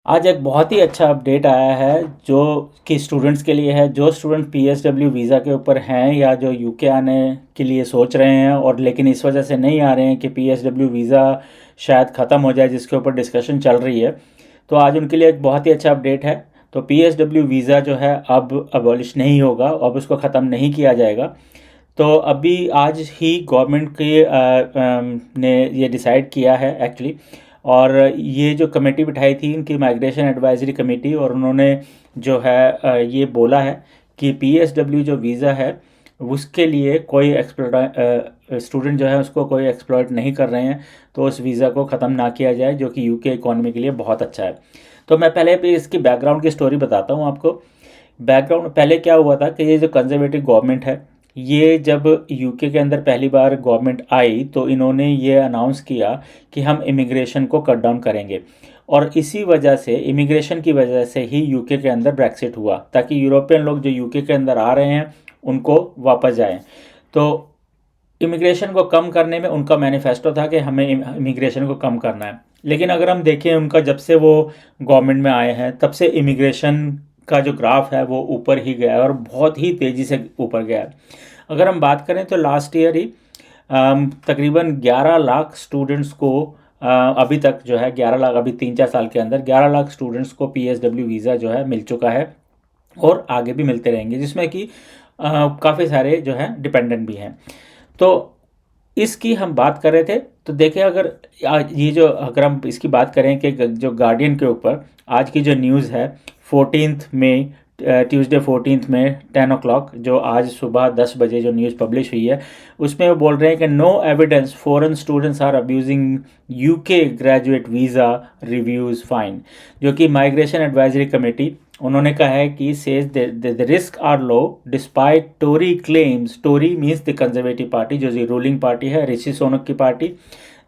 आज एक बहुत ही अच्छा अपडेट आया है जो कि स्टूडेंट्स के लिए है। जो स्टूडेंट पीएसडब्ल्यू वीज़ा के ऊपर हैं या जो यूके आने के लिए सोच रहे हैं और लेकिन इस वजह से नहीं आ रहे हैं कि पीएसडब्ल्यू वीज़ा शायद ख़त्म हो जाए, जिसके ऊपर डिस्कशन चल रही है, तो आज उनके लिए एक बहुत ही अच्छा अपडेट है। तो पीएसडब्ल्यू वीज़ा जो है अब अबॉलिश नहीं होगा, अब उसको ख़त्म नहीं किया जाएगा। तो अभी आज ही गवर्नमेंट के ने ये डिसाइड किया है एक्चुअली। और ये जो कमेटी बिठाई थी इनकी माइग्रेशन एडवाइजरी कमेटी, और उन्होंने जो है ये बोला है कि पीएसडब्ल्यू जो वीज़ा है उसके लिए कोई स्टूडेंट जो है उसको कोई एक्सप्लॉइट नहीं कर रहे हैं, तो उस वीज़ा को ख़त्म ना किया जाए, जो कि यूके इकॉनमी के लिए बहुत अच्छा है। तो मैं पहले भी इसकी बैकग्राउंड की स्टोरी बताता हूँ आपको। बैकग्राउंड पहले क्या हुआ था कि ये जो कंजर्वेटिव गवर्नमेंट है, ये जब यूके के अंदर पहली बार गवर्नमेंट आई तो इन्होंने ये अनाउंस किया कि हम इमिग्रेशन को कट डाउन करेंगे। और इसी वजह से, इमिग्रेशन की वजह से ही यूके के अंदर ब्रेक्सिट हुआ, ताकि यूरोपियन लोग जो यूके के अंदर आ रहे हैं उनको वापस जाएं। तो इमिग्रेशन को कम करने में उनका मैनिफेस्टो था कि हमें इमिग्रेशन को कम करना है। लेकिन अगर हम देखें उनका जब से वो गवर्नमेंट में आए हैं तब से इमिग्रेशन का जो ग्राफ है वो ऊपर ही गया है और बहुत ही तेज़ी से ऊपर गया है। अगर हम बात करें तो लास्ट ईयर ही तकरीबन 11 लाख स्टूडेंट्स को अभी तक जो है 11 लाख, अभी 3-4 साल के अंदर 11 लाख स्टूडेंट्स को पीएसडब्ल्यू वीज़ा जो है मिल चुका है और आगे भी मिलते रहेंगे, जिसमें कि काफ़ी सारे जो हैं डिपेंडेंट भी हैं। तो इसकी हम बात कर रहे थे, तो देखिए अगर ये जो अगर हम इसकी बात करें कि जो गार्डियन के ऊपर आज की जो न्यूज़ है 14 मई, ट्यूसडे 14 में 10 o'clock, जो आज सुबह 10 बजे जो न्यूज़ पब्लिश हुई है, उसमें वो बोल रहे हैं कि no evidence foreign students are abusing UK graduate visa reviews find. जो कि माइग्रेशन एडवाइजरी कमेटी, उन्होंने कहा है कि says the risk are low despite Tory claims. Tory means the Conservative party, जो रूलिंग पार्टी है, ऋषि सोनक की पार्टी।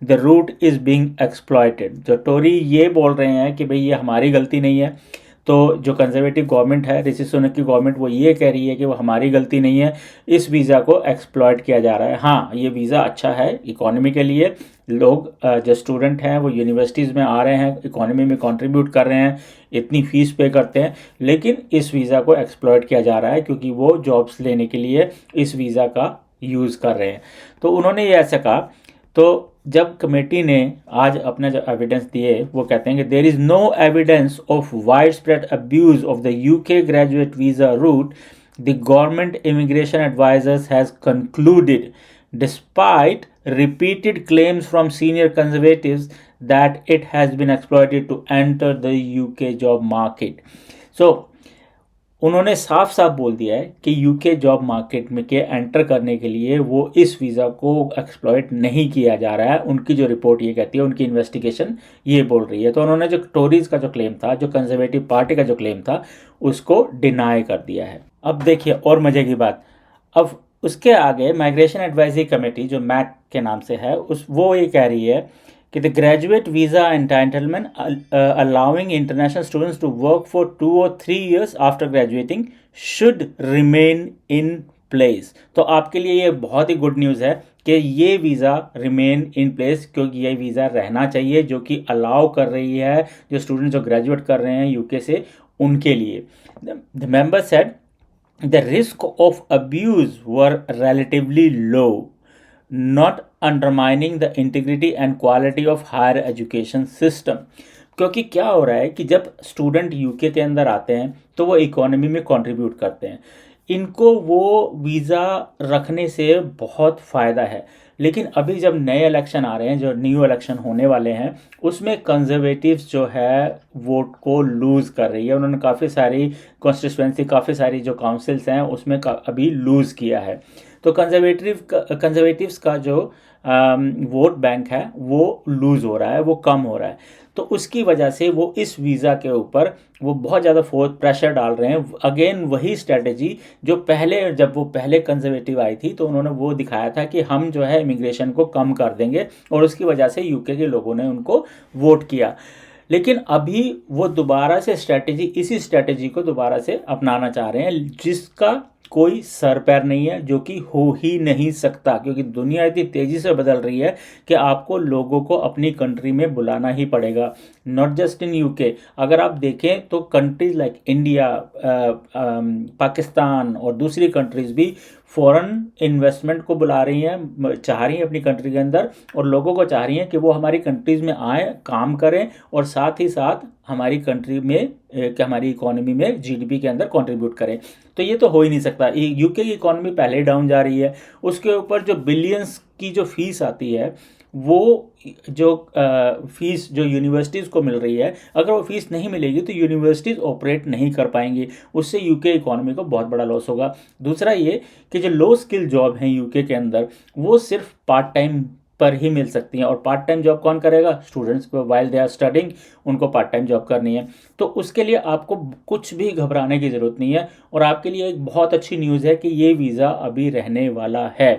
The route is being exploited. जो टोरी ये बोल रहे हैं कि भाई ये हमारी गलती नहीं है, तो जो कंजर्वेटिव गवर्नमेंट है, ऋषि सुनक की गवर्नमेंट, वो ये कह रही है कि वो हमारी गलती नहीं है, इस वीज़ा को एक्सप्लॉयट किया जा रहा है। हाँ, ये वीज़ा अच्छा है इकोनॉमी के लिए। लोग जो स्टूडेंट हैं वो यूनिवर्सिटीज़ में आ रहे हैं, इकोनॉमी में कंट्रीब्यूट कर रहे हैं, इतनी फ़ीस पे करते हैं, लेकिन इस वीज़ा को एक्सप्लॉयट किया जा रहा है क्योंकि वो जॉब्स लेने के लिए इस वीज़ा का यूज़ कर रहे हैं। तो उन्होंने ये ऐसा कहा। तो जब कमेटी ने आज अपना जो एविडेंस दिए, वो कहते हैं कि there is no evidence of widespread abuse of the UK graduate visa route, the government immigration advisers has concluded despite repeated claims from senior conservatives that it has been exploited to enter the UK job market. So उन्होंने साफ साफ बोल दिया है कि UK job market में के enter करने के लिए वो इस वीज़ा को एक्सप्लॉइट नहीं किया जा रहा है। उनकी जो रिपोर्ट ये कहती है, उनकी इन्वेस्टिगेशन ये बोल रही है। तो उन्होंने जो टोरीज का जो क्लेम था, जो कंजर्वेटिव पार्टी का जो क्लेम था, उसको डिनाई कर दिया है। अब देखिए और मज़े की बात, अब उसके आगे माइग्रेशन एडवाइजरी कमेटी, जो मैट के नाम से है, वो ये कह रही है कि the graduate visa entitlement allowing international students to work for 2 or 3 years after graduating should remain in place. तो आपके लिए ये बहुत ही गुड न्यूज़ है कि ये वीज़ा रिमेन इन प्लेस, क्योंकि ये वीज़ा रहना चाहिए, जो कि अलाउ कर रही है जो स्टूडेंट जो ग्रेजुएट कर रहे हैं यूके से, उनके लिए। The member said the risk of abuse were relatively low, not undermining the integrity and quality of higher education system। क्योंकि क्या हो रहा है कि जब स्टूडेंट यूके के अंदर आते हैं तो वो इकोनॉमी में कंट्रीब्यूट करते हैं, इनको वो वीज़ा रखने से बहुत फ़ायदा है। लेकिन अभी जब नए इलेक्शन आ रहे हैं, जो न्यू इलेक्शन होने वाले हैं, उसमें कंजर्वेटिव्स जो है वोट को लूज़ कर रही है। उन्होंने काफ़ी सारी कॉन्स्टिट्यूएंसी, काफ़ी सारी जो काउंसिल्स हैं उसमें अभी लूज़ किया है। तो कंजर्वेटिव्स का जो वोट बैंक है वो लूज़ हो रहा है, वो कम हो रहा है। तो उसकी वजह से वो इस वीज़ा के ऊपर वो बहुत ज़्यादा फोर्स प्रेशर डाल रहे हैं। अगेन वही स्ट्रेटजी जो पहले, जब वो पहले कंजर्वेटिव आई थी तो उन्होंने वो दिखाया था कि हम जो है इमिग्रेशन को कम कर देंगे, और उसकी वजह से यूके के लोगों ने उनको वोट किया। लेकिन अभी वो दोबारा से स्ट्रेटजी, इसी स्ट्रेटजी को दोबारा से अपनाना चाह रहे हैं, जिसका कोई सर पैर नहीं है, जो कि हो ही नहीं सकता, क्योंकि दुनिया इतनी तेज़ी से बदल रही है कि आपको लोगों को अपनी कंट्री में बुलाना ही पड़ेगा। नॉट जस्ट इन यूके, अगर आप देखें तो कंट्रीज लाइक इंडिया, पाकिस्तान और दूसरी कंट्रीज भी फॉरेन इन्वेस्टमेंट को बुला रही हैं, चाह रही हैं अपनी कंट्री के अंदर, और लोगों को चाह रही हैं कि वो हमारी कंट्रीज़ में आएँ, काम करें और साथ ही साथ हमारी कंट्री में कि हमारी इकोनॉमी में जीडीपी के अंदर कंट्रीब्यूट करें। तो ये तो हो ही नहीं सकता। यूके की इकोनॉमी पहले ही डाउन जा रही है, उसके ऊपर जो बिलियंस की जो फीस आती है, वो जो फीस जो यूनिवर्सिटीज़ को मिल रही है, अगर वो फीस नहीं मिलेगी तो यूनिवर्सिटीज़ ऑपरेट नहीं कर पाएंगी, उससे यूके इकोनॉमी को बहुत बड़ा लॉस होगा। दूसरा ये कि जो लो स्किल जॉब हैं यूके के अंदर, वो सिर्फ पार्ट टाइम पर ही मिल सकती हैं, और पार्ट टाइम जॉब कौन करेगा? स्टूडेंट्स को, वाइल दे आर स्टडिंग, उनको पार्ट टाइम जॉब करनी है। तो उसके लिए आपको कुछ भी घबराने की ज़रूरत नहीं है, और आपके लिए एक बहुत अच्छी न्यूज़ है कि ये वीज़ा अभी रहने वाला है।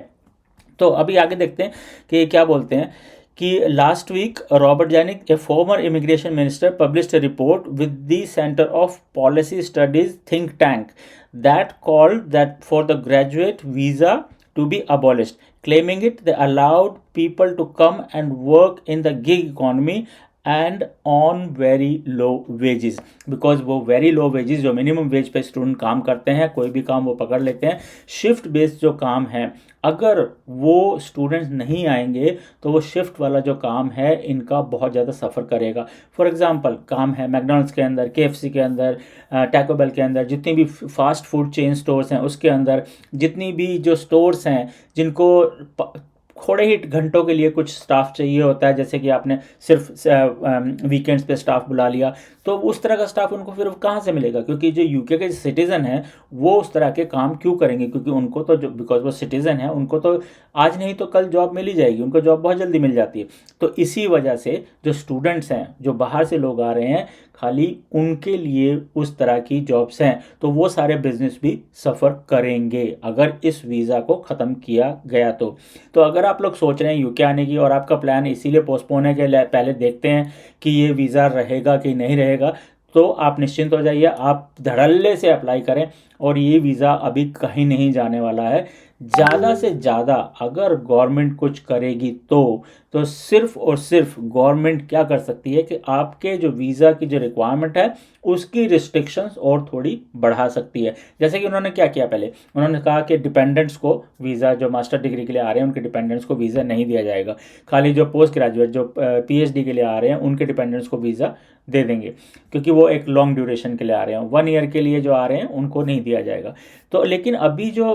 तो अभी आगे देखते हैं कि क्या बोलते हैं कि last week Robert Jenrick, a former immigration minister, published a report with the Centre for Policy Studies think tank that called that for the graduate visa to be abolished, claiming it they allowed people to come and work in the gig economy and on very low wages, because वो very low wages, जो minimum wage पे student काम करते हैं, कोई भी काम वो पकड़ लेते हैं, शिफ्ट बेस्ड जो काम है, अगर वो स्टूडेंट्स नहीं आएंगे तो वो शिफ्ट वाला जो काम है इनका बहुत ज़्यादा सफ़र करेगा। फॉर एग्जांपल काम है मैकडोनल्ड्स के अंदर, केएफसी के अंदर, टैको बेल के अंदर, जितनी भी फास्ट फूड चेन स्टोर्स हैं उसके अंदर, जितनी भी जो स्टोर्स हैं जिनको थोड़े ही घंटों के लिए कुछ स्टाफ चाहिए होता है, जैसे कि आपने सिर्फ वीकेंड्स पे स्टाफ बुला लिया, तो उस तरह का स्टाफ उनको फिर कहाँ से मिलेगा? क्योंकि जो यूके के सिटीज़न हैं वो उस तरह के काम क्यों करेंगे? क्योंकि उनको तो जो, बिकॉज वो सिटीज़न है, उनको तो आज नहीं तो कल जॉब मिल ही जाएगी, उनको जॉब बहुत जल्दी मिल जाती है। तो इसी वजह से जो स्टूडेंट्स हैं, जो बाहर से लोग आ रहे हैं, खाली उनके लिए उस तरह की जॉब्स हैं, तो वो सारे बिजनेस भी सफ़र करेंगे अगर इस वीज़ा को ख़त्म किया गया। तो अगर आप लोग सोच रहे हैं यूके आने की और आपका प्लान इसीलिए पोस्टपोन है कि पहले देखते हैं कि ये वीज़ा रहेगा कि नहीं रहेगा, तो आप निश्चिंत हो जाइए, आप धड़ल्ले से अप्लाई करें, और ये वीज़ा अभी कहीं नहीं जाने वाला है। ज़्यादा से ज़्यादा अगर गवर्नमेंट कुछ करेगी तो सिर्फ और सिर्फ गवर्नमेंट क्या कर सकती है कि आपके जो वीज़ा की जो रिक्वायरमेंट है उसकी रिस्ट्रिक्शंस और थोड़ी बढ़ा सकती है। जैसे कि उन्होंने क्या किया, पहले उन्होंने कहा कि डिपेंडेंट्स को वीज़ा, जो मास्टर डिग्री के लिए आ रहे हैं उनके डिपेंडेंट्स को वीज़ा नहीं दिया जाएगा, खाली जो पोस्ट ग्रेजुएट, जो पीएचडी के लिए आ रहे हैं उनके डिपेंडेंट्स को वीज़ा दे देंगे, क्योंकि वो एक लॉन्ग ड्यूरेशन के लिए आ रहे हैं। 1 ईयर के लिए जो आ रहे हैं उनको नहीं दिया जाएगा। तो लेकिन अभी जो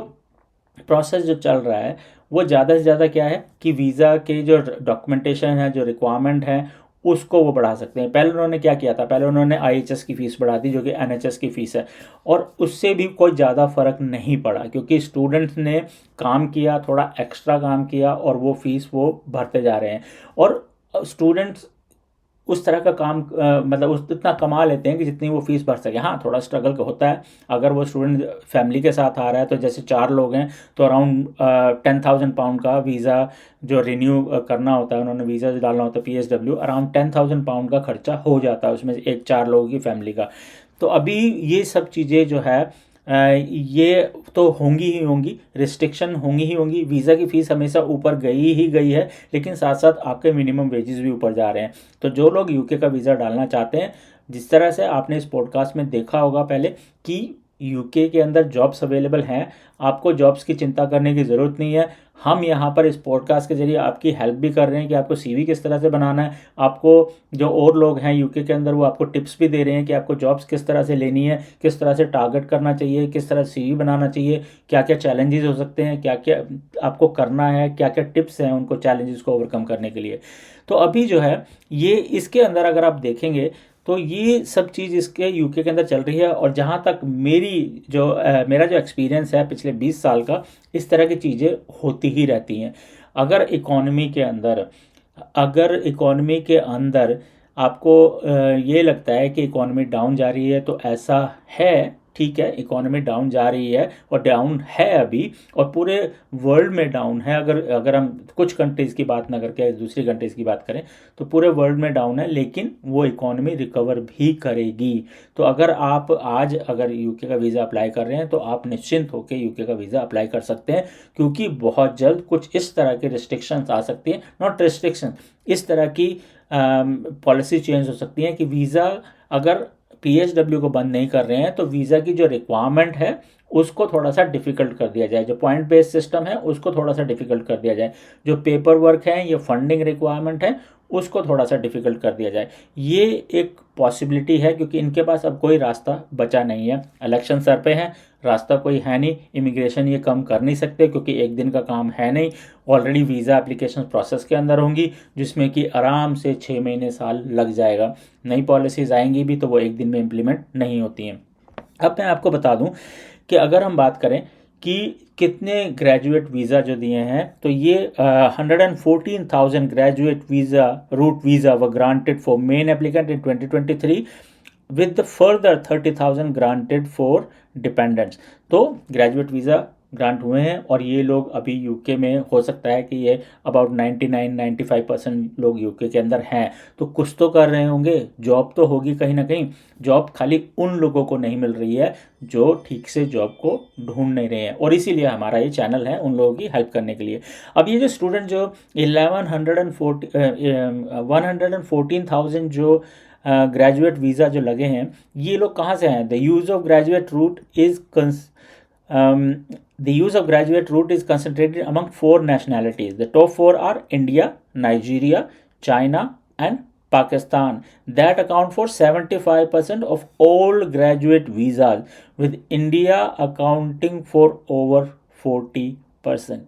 प्रोसेस जो चल रहा है वो ज़्यादा से ज़्यादा क्या है कि वीज़ा के जो डॉक्यूमेंटेशन है, जो रिक्वायरमेंट है, उसको वो बढ़ा सकते हैं। पहले उन्होंने क्या किया था, पहले उन्होंने आईएचएस की फ़ीस बढ़ा दी, जो कि एनएचएस की फ़ीस है, और उससे भी कोई ज़्यादा फ़र्क नहीं पड़ा, क्योंकि स्टूडेंट्स ने काम किया, थोड़ा एक्स्ट्रा काम किया, और वो फ़ीस वो भरते जा रहे हैं। और स्टूडेंट्स उस तरह का काम मतलब उस इतना कमा लेते हैं कि जितनी वो फीस भर सके। हाँ, थोड़ा स्ट्रगल का होता है। अगर वो स्टूडेंट फैमिली के साथ आ रहा है, तो जैसे 4 लोग हैं तो अराउंड 10,000 पाउंड का वीज़ा जो रिन्यू करना होता है, उन्होंने वीज़ा जो डालना होता है PSW, अराउंड 10,000 पाउंड का खर्चा हो जाता है उसमें, एक 4 लोगों की फैमिली का। तो अभी ये सब चीज़ें जो है ये तो होंगी ही होंगी, रिस्ट्रिक्शन होंगी ही होंगी। वीज़ा की फ़ीस हमेशा ऊपर गई ही गई है, लेकिन साथ साथ आपके मिनिमम वेजेस भी ऊपर जा रहे हैं। तो जो लोग यूके का वीज़ा डालना चाहते हैं, जिस तरह से आपने इस पॉडकास्ट में देखा होगा पहले कि यूके के अंदर जॉब्स अवेलेबल हैं, आपको जॉब्स की चिंता करने की ज़रूरत नहीं है। हम यहाँ पर इस पॉडकास्ट के ज़रिए आपकी हेल्प भी कर रहे हैं कि आपको सीवी किस तरह से बनाना है। आपको जो और लोग हैं यूके के अंदर, वो आपको टिप्स भी दे रहे हैं कि आपको जॉब्स किस तरह से लेनी है, किस तरह से टारगेट करना चाहिए, किस तरह सीवी बनाना चाहिए, क्या क्या चैलेंजेस हो सकते हैं, क्या क्या आपको करना है, क्या क्या टिप्स हैं उनको चैलेंजेस को ओवरकम करने के लिए। तो अभी जो है ये इसके अंदर अगर आप देखेंगे तो ये सब चीज़ इसके यूके के अंदर चल रही है। और जहाँ तक मेरा जो एक्सपीरियंस है पिछले 20 साल का, इस तरह की चीज़ें होती ही रहती हैं। अगर इकोनॉमी के अंदर आपको ये लगता है कि इकोनॉमी डाउन जा रही है, तो ऐसा है, ठीक है इकोनॉमी डाउन जा रही है और डाउन है अभी, और पूरे वर्ल्ड में डाउन है। अगर हम कुछ कंट्रीज़ की बात ना करके दूसरी कंट्रीज़ की बात करें तो पूरे वर्ल्ड में डाउन है, लेकिन वो इकोनॉमी रिकवर भी करेगी। तो अगर आप आज अगर यूके का वीज़ा अप्लाई कर रहे हैं तो आप निश्चिंत होकर यूके का वीज़ा अप्लाई कर सकते हैं, क्योंकि बहुत जल्द कुछ इस तरह के रिस्ट्रिक्शंस आ सकती हैं, नॉट रिस्ट्रिक्शन, इस तरह की पॉलिसी चेंज हो सकती है कि वीज़ा अगर PSW को बंद नहीं कर रहे हैं तो वीज़ा की जो रिक्वायरमेंट है उसको थोड़ा सा डिफ़िकल्ट कर दिया जाए, जो पॉइंट बेस्ड सिस्टम है उसको थोड़ा सा डिफ़िकल्ट कर दिया जाए, जो पेपर वर्क है या फंडिंग रिक्वायरमेंट है उसको थोड़ा सा डिफ़िकल्ट कर दिया जाए। ये एक पॉसिबिलिटी है, क्योंकि इनके पास अब कोई रास्ता बचा नहीं है। इलेक्शन सर पे है, रास्ता कोई है नहीं, इमिग्रेशन ये कम कर नहीं सकते क्योंकि एक दिन का काम है नहीं। ऑलरेडी वीज़ा एप्लीकेशन प्रोसेस के अंदर होंगी जिसमें कि आराम से 6 महीने साल लग जाएगा। नई पॉलिसीज़ आएंगी भी तो वो एक दिन में इम्प्लीमेंट नहीं होती हैं। अब मैं आपको बता दूं कि अगर हम बात करें कि कितने ग्रेजुएट वीज़ा जो दिए हैं, तो ये 114,000 ग्रेजुएट वीज़ा रूट वीज़ा व granted for main applicant in 2023 with the further 30,000 granted for dependents। तो ग्रेजुएट वीज़ा ग्रांट हुए हैं और ये लोग अभी यूके में, हो सकता है कि ये अबाउट 99-95% लोग यूके के अंदर हैं, तो कुछ तो कर रहे होंगे, जॉब तो होगी कहीं ना कहीं। जॉब खाली उन लोगों को नहीं मिल रही है जो ठीक से जॉब को ढूंढ नहीं रहे हैं, और इसीलिए हमारा ये चैनल है उन लोगों की हेल्प करने के लिए। अब ये जो स्टूडेंट जो 114,000 जो ग्रेजुएट वीज़ा जो लगे हैं, ये लोग कहाँ से हैं? The use of graduate route is concentrated among 4 nationalities. The top 4 are India, Nigeria, China and Pakistan, that account for 75% of all graduate visas, with India accounting for over 40%।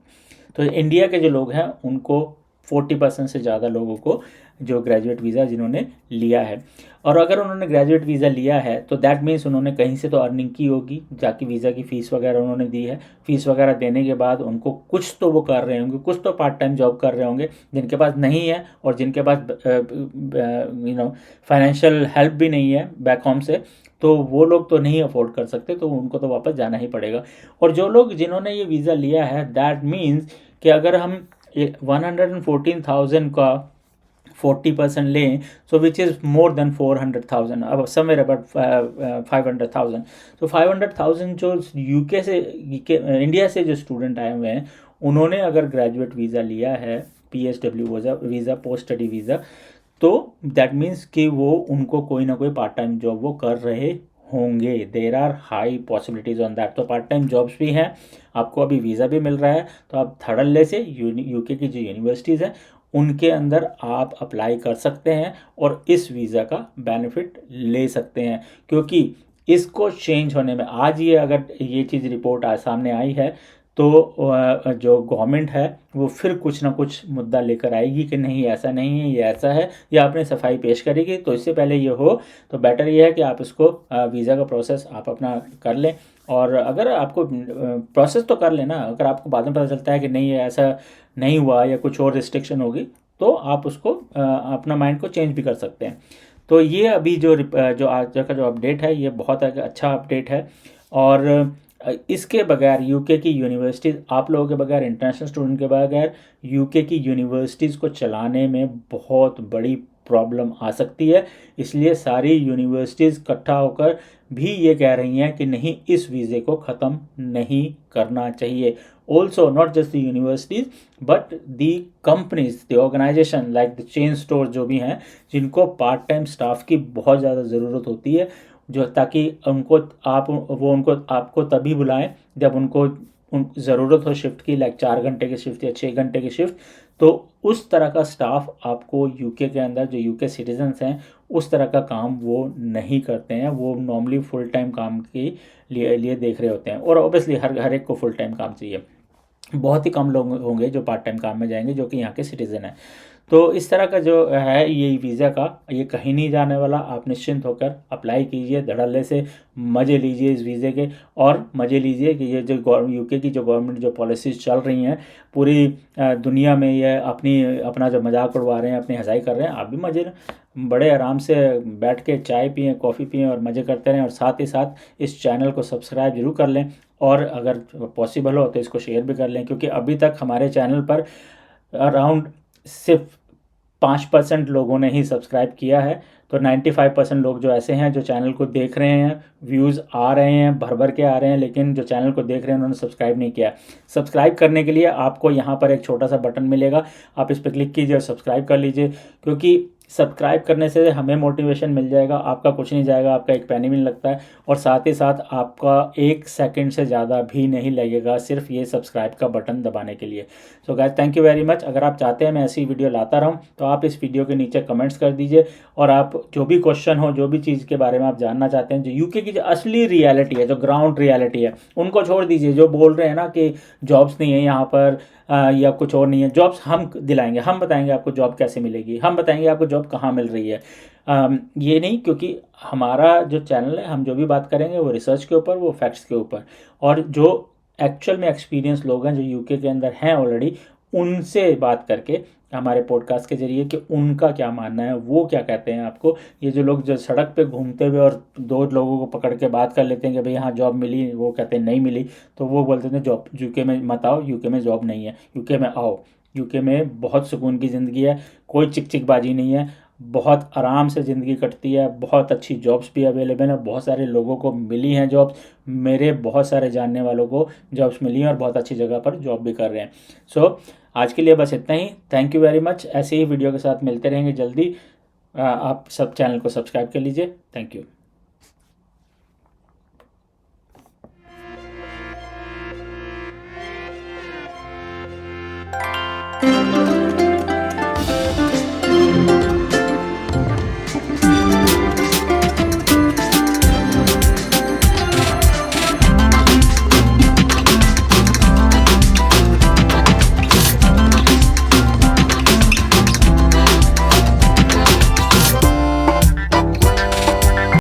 तो India के जो लोग हैं उनको 40% से ज़्यादा लोगों को जो ग्रेजुएट वीज़ा जिन्होंने लिया है, और अगर उन्होंने ग्रेजुएट वीज़ा लिया है तो दैट मीन्स उन्होंने कहीं से तो अर्निंग की होगी, जाके वीज़ा की फ़ीस वगैरह उन्होंने दी है। फ़ीस वगैरह देने के बाद उनको कुछ तो वो कर रहे होंगे, कुछ तो पार्ट टाइम जॉब कर रहे होंगे। जिनके पास नहीं है और जिनके पास फाइनेंशियल हेल्प भी नहीं है बैक होम से, तो वो लोग तो नहीं अफोर्ड कर सकते, तो उनको तो वापस जाना ही पड़ेगा। और जो लोग जिन्होंने ये वीज़ा लिया है, दैट मीन्स कि अगर हम 114,000 का 40% लें, सो विच इज़ मोर देन 400,000, अब समवेयर अबाउट 500,000। तो 500,000 जो यूके से इंडिया से जो स्टूडेंट आए हुए हैं, उन्होंने अगर ग्रेजुएट वीज़ा लिया है, PSW visa, post study visa, तो दैट मीन्स कि वो उनको कोई ना कोई पार्ट टाइम जॉब वो कर रहे होंगे। There are high possibilities on that. तो पार्ट टाइम जॉब्स भी हैं, आपको अभी वीज़ा भी मिल रहा है, तो आप थर्डले से यूके की जो यूनिवर्सिटीज़ हैं उनके अंदर आप अप्लाई कर सकते हैं और इस वीज़ा का बेनिफिट ले सकते हैं। क्योंकि इसको चेंज होने में, आज ये अगर ये चीज़ रिपोर्ट आज सामने आई है तो जो गवर्नमेंट है वो फिर कुछ ना कुछ मुद्दा लेकर आएगी कि नहीं ऐसा नहीं है, ये ऐसा है, या अपने सफाई पेश करेगी। तो इससे पहले ये हो तो बेटर ये है कि आप इसको वीज़ा का प्रोसेस आप अपना कर लें। और अगर आपको प्रोसेस तो कर लेना, अगर आपको बाद में पता चलता है कि नहीं ऐसा नहीं हुआ या कुछ और रिस्ट्रिक्शन होगी, तो आप उसको अपना माइंड को चेंज भी कर सकते हैं। तो ये अभी जो आज का जो अपडेट है, ये बहुत अच्छा अपडेट है। और इसके बगैर यूके की यूनिवर्सिटीज़, आप लोगों के बगैर, इंटरनेशनल स्टूडेंट के बगैर यूके की यूनिवर्सिटीज़ को चलाने में बहुत बड़ी प्रॉब्लम आ सकती है। इसलिए सारी यूनिवर्सिटीज़ इकट्ठा होकर भी ये कह रही हैं कि नहीं, इस वीज़े को ख़त्म नहीं करना चाहिए। Also not just the universities but the companies, the organization like the chain store जो भी हैं, जिनको पार्ट टाइम स्टाफ की बहुत ज़्यादा ज़रूरत होती है, जो ताकि उनको आपको तभी बुलाएं जब उनको ज़रूरत हो शिफ्ट की, लाइक 4 घंटे की शिफ्ट या 6 घंटे की शिफ्ट। तो उस तरह का स्टाफ आपको यूके के अंदर, जो यूके सिटीजन्स हैं, उस तरह का काम वो नहीं करते हैं। वो नॉर्मली फुल टाइम काम के लिए देख रहे होते हैं, और ऑब्वियसली हर एक को फुल टाइम काम चाहिए। बहुत ही कम लोग होंगे जो पार्ट टाइम काम में जाएंगे जो कि यहाँ के सिटीज़न हैं। तो इस तरह का जो है ये वीज़ा का, ये कहीं नहीं जाने वाला। आप निश्चिंत होकर अप्लाई कीजिए, धड़ल्ले से मज़े लीजिए इस वीज़े के, और मज़े लीजिए कि ये जो यूके की जो गवर्नमेंट जो पॉलिसीज़ चल रही हैं पूरी दुनिया में, ये अपना जो मजाक उड़वा रहे हैं, अपनी हंसाई कर रहे हैं, आप भी मज़े बड़े आराम से बैठ के चाय पिएं, कॉफ़ी पिएं और मज़े करते रहें। और साथ ही साथ इस चैनल को सब्सक्राइब जरूर कर लें, और अगर पॉसिबल हो तो इसको शेयर भी कर लें, क्योंकि अभी तक हमारे चैनल पर अराउंड सिर्फ 5% लोगों ने ही सब्सक्राइब किया है। तो 95% लोग जो ऐसे हैं जो चैनल को देख रहे हैं, व्यूज़ आ रहे हैं, भर भर के आ रहे हैं, लेकिन जो चैनल को देख रहे हैं उन्होंने सब्सक्राइब नहीं किया। सब्सक्राइब करने के लिए आपको यहाँ पर एक छोटा सा बटन मिलेगा, आप इस पर क्लिक कीजिए और सब्सक्राइब कर लीजिए, क्योंकि सब्सक्राइब करने से हमें मोटिवेशन मिल जाएगा, आपका कुछ नहीं जाएगा, आपका एक पैनी भी नहीं लगता है, और साथ ही साथ आपका 1 सेकंड से ज़्यादा भी नहीं लगेगा सिर्फ ये सब्सक्राइब का बटन दबाने के लिए। So guys, thank you very much. अगर आप चाहते हैं मैं ऐसी वीडियो लाता रहूं तो आप इस वीडियो के नीचे कमेंट्स कर दीजिए, और आप जो भी क्वेश्चन हो, जो भी चीज़ के बारे में आप जानना चाहते हैं, जो यूके की जो असली रियलिटी है, जो ग्राउंड रियलिटी है, उनको छोड़ दीजिए। जो बोल रहे हैं ना कि जॉब्स नहीं है यहाँ पर या कुछ और नहीं है, जॉब्स हम दिलाएंगे, हम बताएंगे आपको जॉब कैसे मिलेगी, हम बताएंगे आपको जॉब कहाँ मिल रही है। ये नहीं, क्योंकि हमारा जो चैनल है, हम जो भी बात करेंगे वो रिसर्च के ऊपर, वो फैक्ट्स के ऊपर, और जो एक्चुअल में एक्सपीरियंस लोग हैं जो यूके के अंदर हैं ऑलरेडी, उनसे बात करके हमारे पॉडकास्ट के जरिए कि उनका क्या मानना है, वो क्या कहते हैं आपको। ये जो लोग जो सड़क पे घूमते हुए और 2 लोगों को पकड़ के बात कर लेते हैं कि भाई हाँ जॉब मिली, वो कहते हैं नहीं मिली, तो वो बोलते थे जॉब यूके में मत आओ, यूके में जॉब नहीं है, यूके में आओ, यूके में बहुत सुकून की ज़िंदगी है, कोई चिकचिकबाजी नहीं है, बहुत आराम से ज़िंदगी कटती है, बहुत अच्छी जॉब्स भी अवेलेबल है, बहुत सारे लोगों को मिली हैं जॉब्स, मेरे बहुत सारे जानने वालों को जॉब्स मिली हैं और बहुत अच्छी जगह पर जॉब भी कर रहे हैं। सो आज के लिए बस इतना ही। Thank you very much. ऐसे ही वीडियो के साथ मिलते रहेंगे जल्दी। आप सब चैनल को सब्सक्राइब कर लीजिए। Thank you.